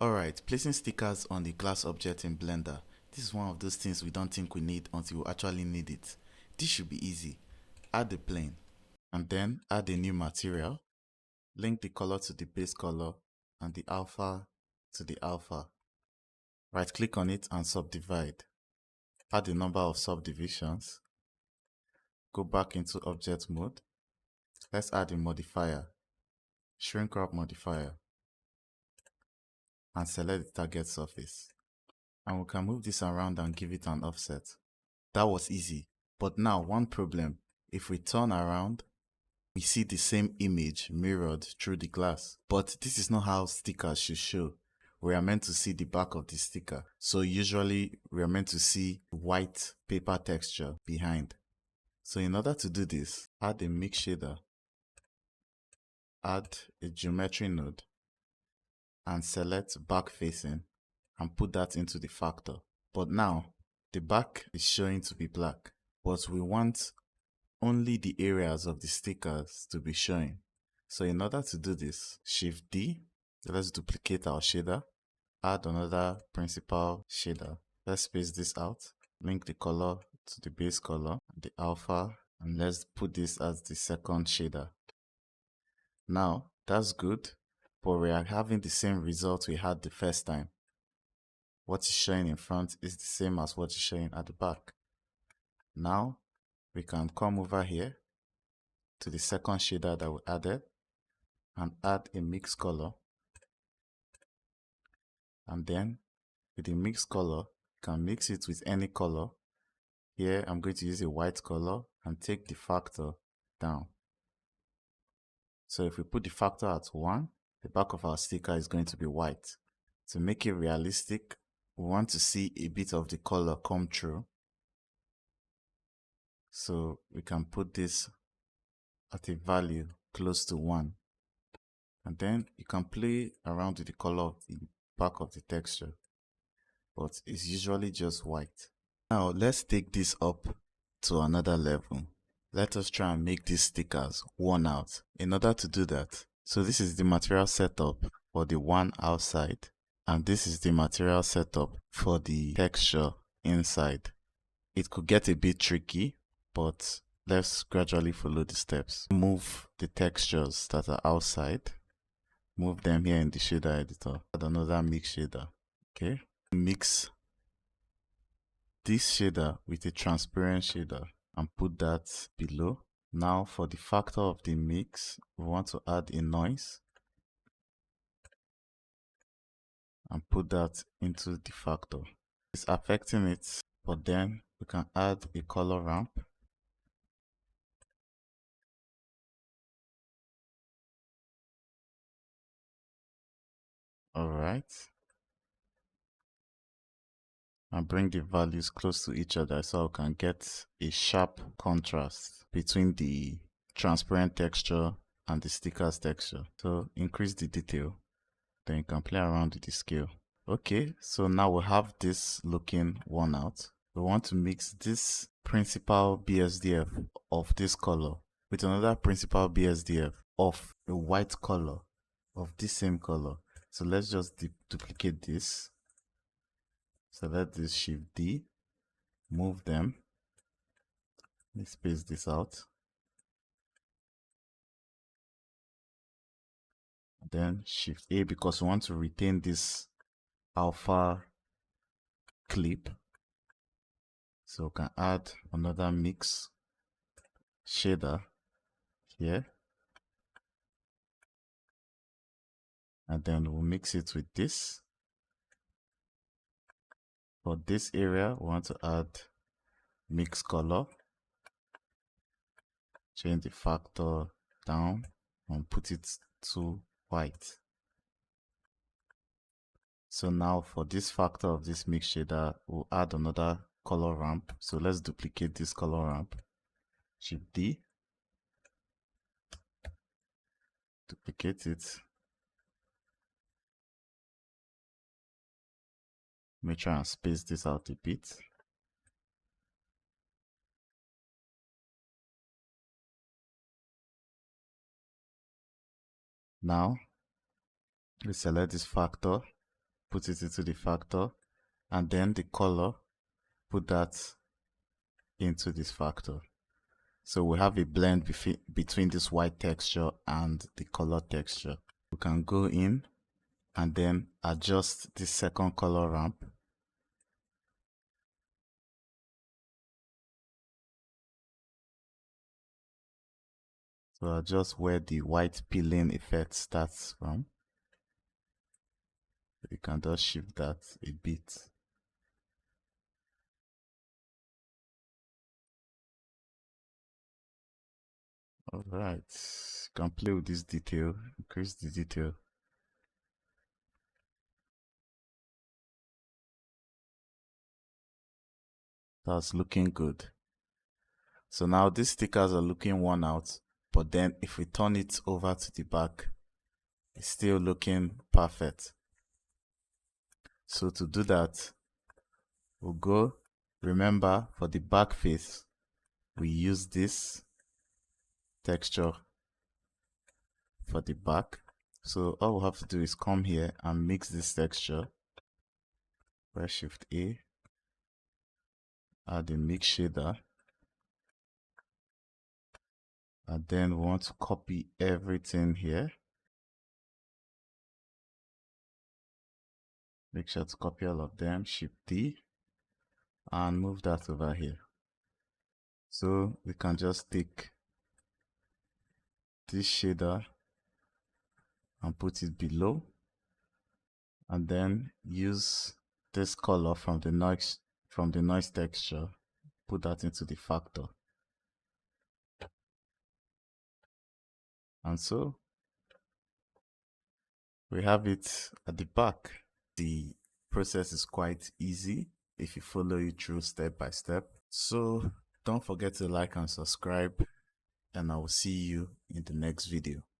Alright, placing stickers on the class object in Blender. This is one of those things we don't think we need until we actually need it. This should be easy. Add the plane and then add a new material. Link the color to the base color and the alpha to the alpha. Right click on it and subdivide. Add the number of subdivisions. Go back into object mode. Let's add a modifier, shrink wrap modifier, and select the target surface. And we can move this around and give it an offset. That was easy. But now one problem. If we turn around, we see the same image mirrored through the glass. But this is not how stickers should show. We are meant to see the back of the sticker. So usually we are meant to see white paper texture behind. So in order to do this, add a mix shader, add a geometry node, and select back facing and put that into the factor. But now the back is showing to be black, but we want only the areas of the stickers to be showing. So in order to do this, Shift D, let's duplicate our shader, add another principal shader. Let's space this out, link the color to the base color, the alpha, and let's put this as the second shader. Now that's good, but we are having the same result we had the first time. What is showing in front is the same as what is showing at the back. Now we can come over here to the second shader that we added and add a mix color. And then with the mix color, you can mix it with any color. Here I'm going to use a white color and take the factor down. So if we put the factor at 1, the back of our sticker is going to be white. To make it realistic, we want to see a bit of the color come through. So we can put this at a value close to 1. And then you can play around with the color of the back of the texture, but it's usually just white. Now let's take this up to another level. Let us try and make these stickers worn out. In order to do that, so this is the material setup for the one outside, and this is the material setup for the texture inside. It could get a bit tricky, but let's gradually follow the steps. Move the textures that are outside. Move them here in the shader editor. Add another mix shader. Okay. Mix this shader with a transparent shader and put that below. Now for the factor of the mix, we want to add a noise and put that into the factor. It's affecting it, but then we can add a color ramp. Alright. And bring the values close to each other so we can get a sharp contrast between the transparent texture and the stickers texture. So increase the detail, then you can play around with the scale. Okay, so now we have this looking worn out. We want to mix this principal BSDF of this color with another principal BSDF of a white color of this same color. So let's just duplicate this. Select this, Shift D, move them. Let's space this out. Then Shift A because we want to retain this alpha clip. So we can add another mix shader here. And then we'll mix it with this. For this area, we want to add mix color. Change the factor down and put it to white. So now for this factor of this mix shader, we'll add another color ramp. So let's duplicate this color ramp. Shift D. Duplicate it. Make sure and space this out a bit. Now, we select this factor put it into the factor, and then the color, put that into this factor. So we have a blend between this white texture and the color texture. We can go in and then adjust the second color ramp. So adjust where the white peeling effect starts from. You can just shift that a bit. Alright, you can play with this detail, increase the detail. That's looking good. So now these stickers are looking worn out, but then if we turn it over to the back, it's still looking perfect. So to do that, we'll go, remember for the back face, we use this texture for the back. So all we have to do is come here and mix this texture. Press Shift A, add a mix shader, and then we want to copy everything here. Make sure to copy all of them, Shift D, and move that over here. So we can just take this shader and put it below, and then use this color from the noise texture, put that into the factor. And so we have it at the back. The process is quite easy if you follow it through step by step. So don't forget to like and subscribe, and I will see you in the next video.